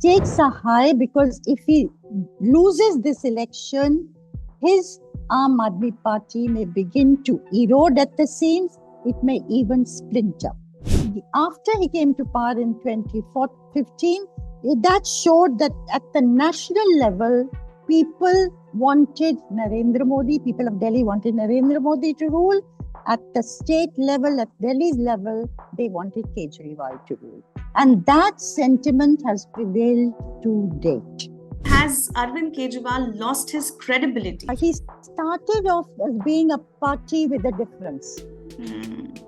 stakes are high because if he loses this election, his Aam Aadmi Party may begin to erode at the seams. It may even splinter. After he came to power in 2015, that showed that at the national level, people wanted Narendra Modi, people of Delhi wanted Narendra Modi to rule. At the state level, at Delhi's level, they wanted Kejriwal to rule. And that sentiment has prevailed to date. Has Arvind Kejriwal lost his credibility? He started off as being a party with a difference.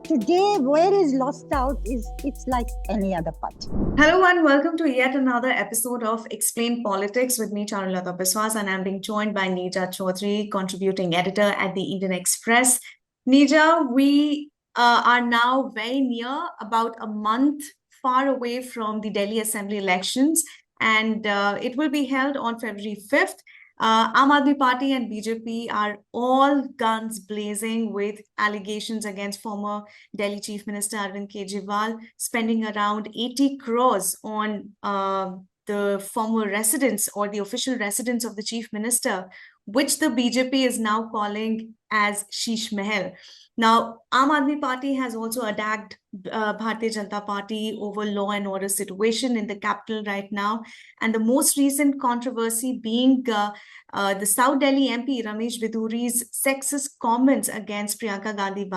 Today, where he's lost out it's like any other party. Hello and welcome to yet another episode of Explain Politics with me, Charulata Biswas, and I'm being joined by Neerja Chowdhury, contributing editor at the Indian Express. Neerja, we are now very near, about a month far away from the Delhi Assembly elections, and it will be held on February 5th. Aam Aadmi Party and BJP are all guns blazing with allegations against former Delhi Chief Minister Arvind Kejriwal spending around 80 crores on the former residence or the official residence of the Chief Minister, which the BJP is now calling as SheeshMahal. Now, Aam Aadmi Party has also attacked Bharatiya Janata Party over law and order situation in the capital right now. And the most recent controversy being the South Delhi MP Ramesh Bidhuri's sexist comments against Priyanka Gandhi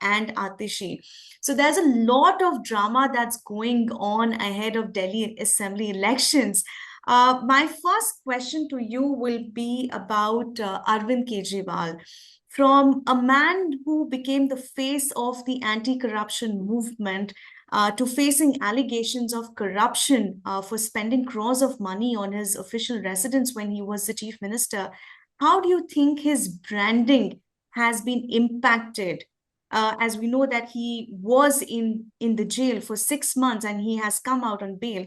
and Atishi. So there's a lot of drama that's going on ahead of Delhi Assembly elections. My first question to you will be about Arvind Kejriwal. From a man who became the face of the anti-corruption movement to facing allegations of corruption for spending crores of money on his official residence when he was the chief minister, how do you think his branding has been impacted? As we know that he was in the jail for 6 months and he has come out on bail.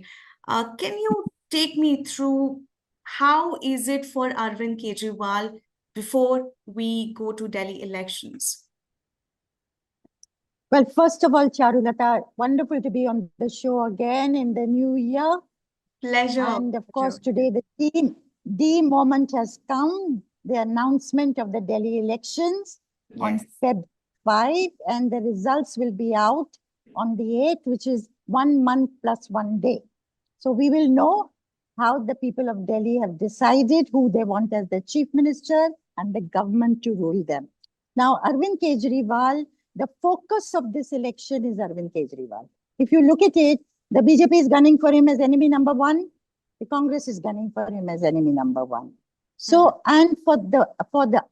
Can you take me through how is it for Arvind Kejriwal before we go to Delhi elections? Well, first of all, Charulata, wonderful to be on the show again in the new year. Pleasure. And of course, today the moment has come, the announcement of the Delhi elections on Feb 5, and the results will be out on the 8th, which is 1 month plus 1 day. So we will know how the people of Delhi have decided who they want as the chief minister and the government to rule them. Now, Arvind Kejriwal, the focus of this election is Arvind Kejriwal. If you look at it, the BJP is gunning for him as enemy number 1. The Congress is gunning for him as enemy number 1. So, and for the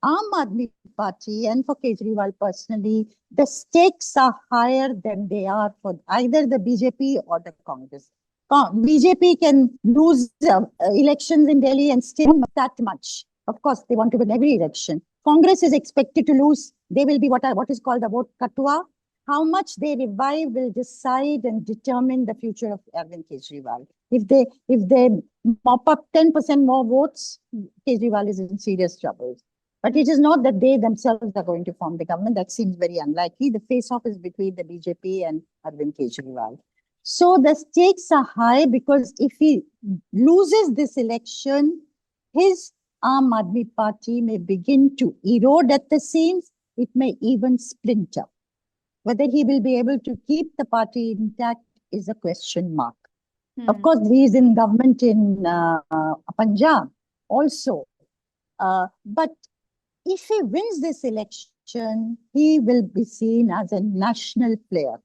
Aam Aadmi Party and for Kejriwal personally, the stakes are higher than they are for either the BJP or the Congress. BJP can lose elections in Delhi and still not that much. Of course, they want to win every election. Congress is expected to lose. They will be what is called the vote katua. How much they revive will decide and determine the future of Arvind Kejriwal. If they mop up 10% more votes, Kejriwal is in serious trouble. But it is not that they themselves are going to form the government. That seems very unlikely. The face-off is between the BJP and Arvind Kejriwal. So the stakes are high because if he loses this election, his Aam Aadmi Party may begin to erode at the seams. It may even splinter. Whether he will be able to keep the party intact is a question mark. Of course, he is in government in Punjab also. But if he wins this election, he will be seen as a national player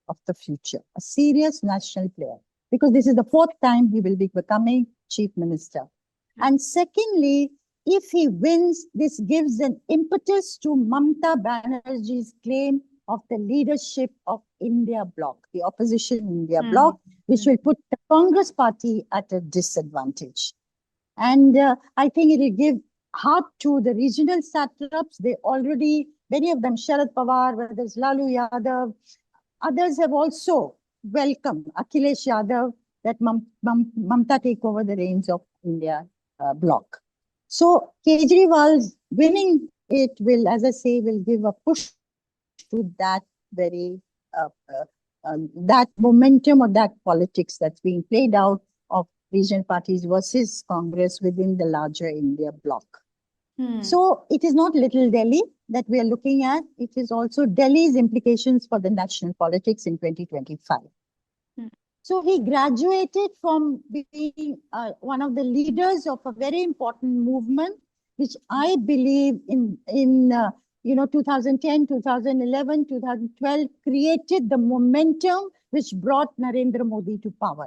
of the future, a serious national player, because this is the 4th time he will be becoming chief minister. And secondly, if he wins, this gives an impetus to Mamata Banerjee's claim of the leadership of India bloc, the opposition India bloc, which will put the Congress party at a disadvantage. And I think it will give heart to the regional satraps. They already, many of them, Sharad Pawar, whether it's Lalu Yadav, others have also welcomed Akhilesh Yadav that Mamata take over the reins of India bloc. So Kejriwal's winning it will, as I say, will give a push to that very that momentum or that politics that's being played out of regional parties versus Congress within the larger India bloc. Hmm. So it is not little Delhi that we are looking at. It is also Delhi's implications for the national politics in 2025. Hmm. So he graduated from being one of the leaders of a very important movement, which I believe in 2010, 2011, 2012 created the momentum which brought Narendra Modi to power.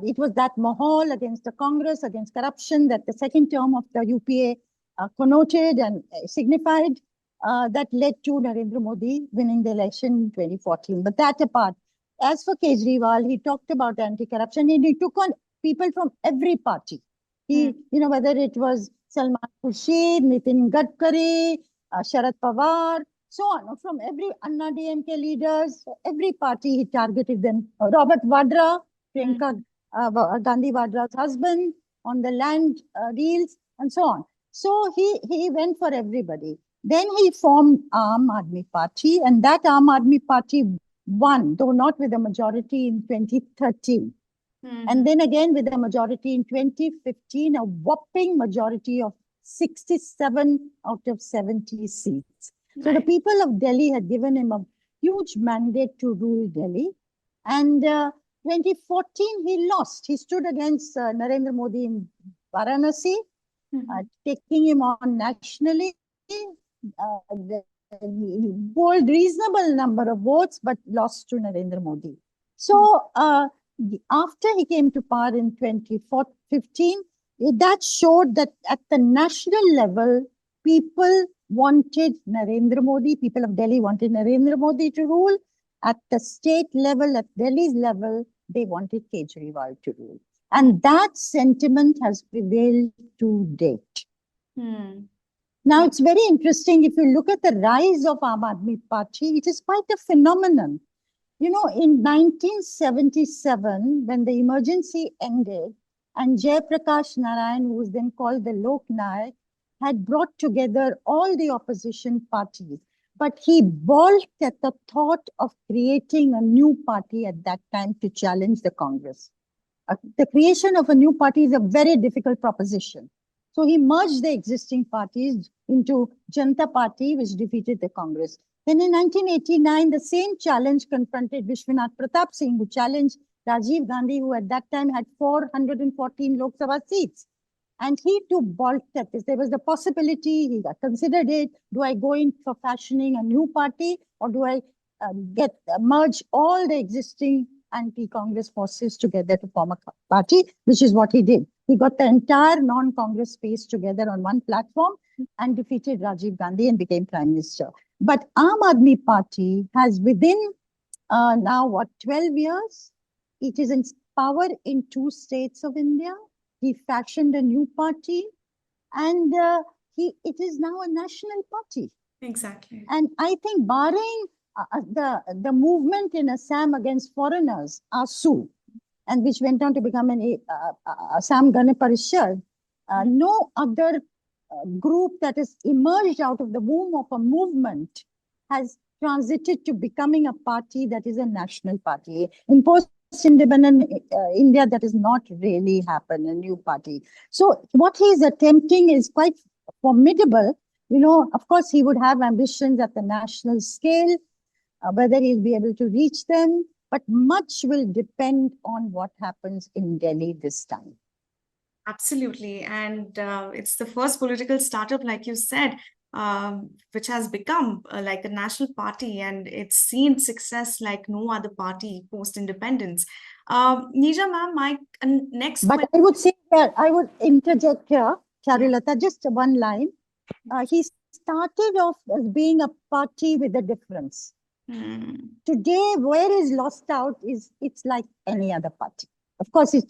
It was that mahal against the Congress, against corruption, that the second term of the UPA connoted and signified, that led to Narendra Modi winning the election in 2014. But that apart, as for Kejriwal, he talked about anti-corruption and he took on people from every party. Whether it was Salman Khurshid, Nitin Gadkari, Sharad Pawar, so on, from every Anna DMK leaders, every party he targeted them. Robert Vadra, Priyanka Gandhi Vadra's husband, on the land deals, and so on. So he went for everybody. Then he formed Aam Aadmi Party, and that Aam Aadmi Party won, though not with a majority in 2013. And then again with a majority in 2015, a whopping majority of 67 out of 70 seats. So the people of Delhi had given him a huge mandate to rule Delhi. And 2014, he lost. He stood against Narendra Modi in Varanasi, taking him on nationally. Bold, reasonable number of votes, but lost to Narendra Modi. So after he came to power in 2015, that showed that at the national level, people wanted Narendra Modi, people of Delhi wanted Narendra Modi to rule. At the state level, at Delhi's level, they wanted Kejriwal to rule. And that sentiment has prevailed to date. Now, it's very interesting. If you look at the rise of Aam Aadmi Party, it is quite a phenomenon. In 1977, when the emergency ended, and Jayaprakash Narayan, who was then called the Lok Nayak, had brought together all the opposition parties. But he balked at the thought of creating a new party at that time to challenge the Congress. The creation of a new party is a very difficult proposition. So he merged the existing parties into Janata Party, which defeated the Congress. Then in 1989, the same challenge confronted Vishwanath Pratap Singh, who challenged Rajiv Gandhi, who at that time had 414 Lok Sabha seats. And he too balked at this. There was the possibility, he considered it, do I go in for fashioning a new party, or do I merge all the existing anti-Congress forces together to form a party, which is what he did. He got the entire non-Congress space together on one platform and defeated Rajiv Gandhi and became Prime Minister. But Aam Aadmi Party has within now 12 years, it is in power in 2 states of India. He fashioned a new party and it is now a national party. Exactly. And I think barring the movement in Assam against foreigners, ASU, and which went on to become an Assam Gana Parishad, no other group that has emerged out of the womb of a movement has transited to becoming a party that is a national party. In post-independent India, that has not really happened, a new party. So what he is attempting is quite formidable. Of course, he would have ambitions at the national scale, whether he'll be able to reach them, but much will depend on what happens in Delhi this time. Absolutely. And it's the first political startup, like you said, which has become like a national party, and it's seen success like no other party post-independence. Neerja ma'am, my next But I would say that I would interject here, Charulata, just one line. He started off as being a party with a difference. Today, where is lost out is it's like any other party. Of course, his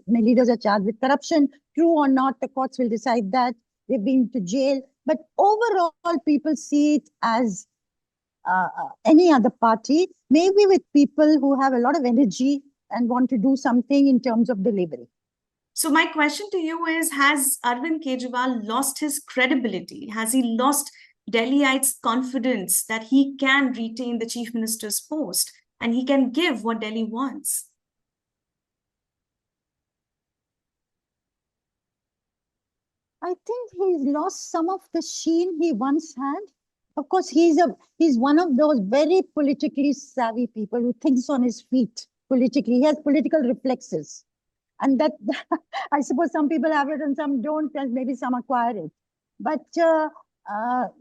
leaders are charged with corruption. True or not, the courts will decide that. They've been to jail. But overall, people see it as any other party, maybe with people who have a lot of energy and want to do something in terms of delivery. So my question to you is, has Arvind Kejriwal lost his credibility? Has he lost Delhiites' confidence that he can retain the chief minister's post and he can give what Delhi wants? I think he's lost some of the sheen he once had. Of course, he's one of those very politically savvy people who thinks on his feet politically. He has political reflexes. And that, I suppose some people have it and some don't, and maybe some acquire it. But some of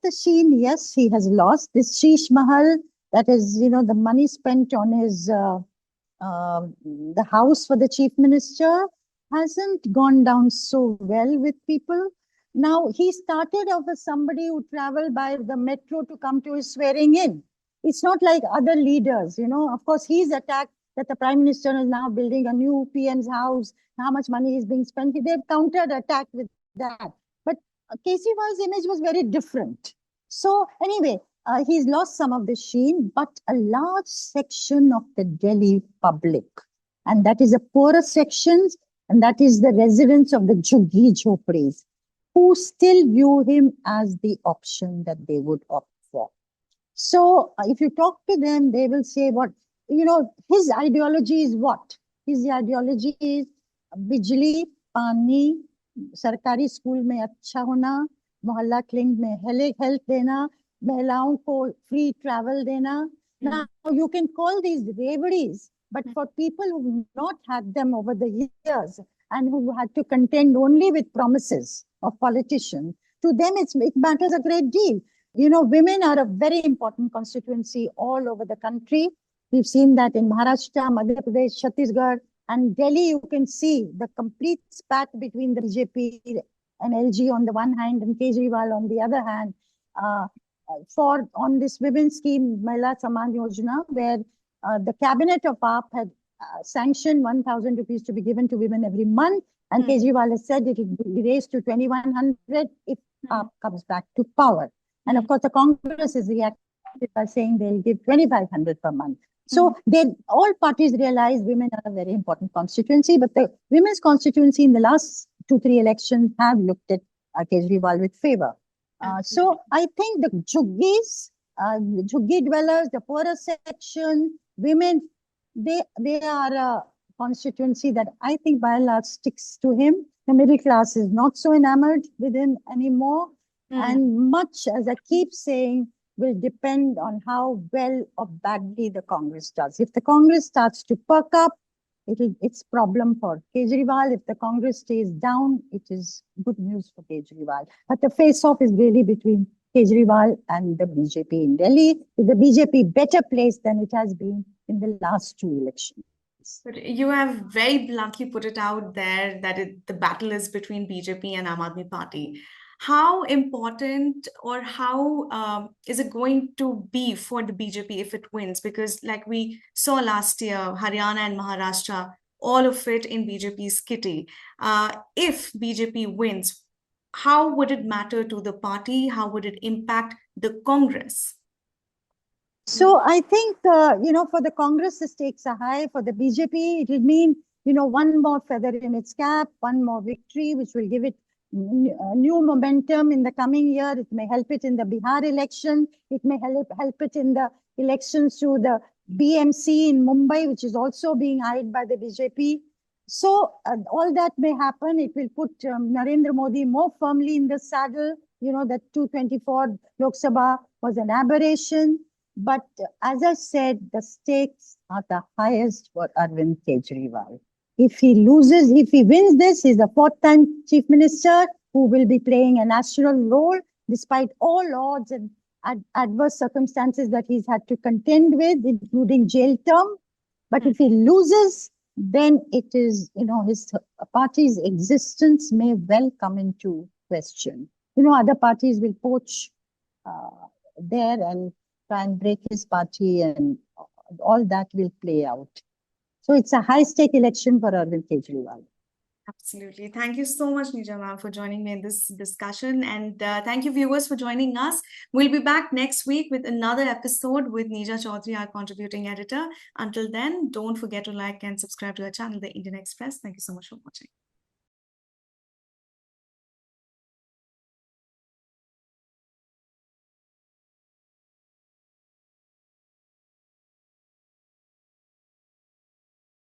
the sheen, yes, he has lost. This SheeshMahal, that is, the money spent on his the house for the chief minister hasn't gone down so well with people. Now, he started off as somebody who traveled by the metro to come to his swearing in. It's not like other leaders, Of course, he's attacked that the prime minister is now building a new PM's house, how much money is being spent. They've countered attack with that. But Kejriwal's image was very different. So anyway, he's lost some of the sheen, but a large section of the Delhi public, and that is the poorer sections, and that is the residents of the Jhuggi Jhopris, who still view him as the option that they would opt for. So if you talk to them, they will say his ideology is what? His ideology is bijli, pani, सरकारी school में अच्छा होना, मोहल्ला clinic में health देना, महिलाओं को free travel देना. Now you can call these reveries, but for people who've not had them over the years and who had to contend only with promises of politicians, to them it matters a great deal. Women are a very important constituency all over the country. We've seen that in Maharashtra, Madhya Pradesh, Chhattisgarh, and Delhi. You can see the complete spat between the BJP and LG on the one hand and Kejriwal on the other hand. On this women's scheme, Mahila Saman Yojana, where the cabinet of AAP had sanctioned 1,000 rupees to be given to women every month, and Kejriwal has said it will be raised to 2,100 if AAP comes back to power. And of course, the Congress is reacted by saying they'll give 2,500 per month. So all parties realize women are a very important constituency, but the women's constituency in the last 2-3 elections have looked at Kejriwal with favor. So I think the Jhuggis, Jhuggi dwellers, the poorer section, women, they are a constituency that I think by and large sticks to him. The middle class is not so enamored with him anymore. And much, as I keep saying, will depend on how well or badly the Congress does. If the Congress starts to perk up, it's problem for Kejriwal. If the Congress stays down, it is good news for Kejriwal. But the face-off is really between Kejriwal and the BJP in Delhi. Is the BJP better placed than it has been in the last 2 elections? But you have very bluntly put it out there that the battle is between BJP and Aam Aadmi Party. How important or how is it going to be for the BJP if it wins? Because like we saw last year, Haryana and Maharashtra, all of it in BJP's kitty. If BJP wins, how would it matter to the party? How would it impact the Congress? So I think, for the Congress, the stakes are high. For the BJP, it will mean, one more feather in its cap, one more victory, which will give it new momentum in the coming year. It may help it in the Bihar election. It may help it in the elections to the BMC in Mumbai, which is also being eyed by the BJP. So all that may happen. It will put Narendra Modi more firmly in the saddle. That 224 Lok Sabha was an aberration. But as I said, the stakes are the highest for Arvind Kejriwal. If he wins this, he's the 4th time chief minister who will be playing a national role despite all odds and adverse circumstances that he's had to contend with, including jail term. But if he loses, then it is, his party's existence may well come into question. Other parties will poach there and try and break his party, and all that will play out. So it's a high-stake election for Arvind Kejriwal. Absolutely. Thank you so much, Neerja ma'am, for joining me in this discussion. And thank you, viewers, for joining us. We'll be back next week with another episode with Neerja Chowdhury, our contributing editor. Until then, don't forget to like and subscribe to our channel, The Indian Express. Thank you so much for watching.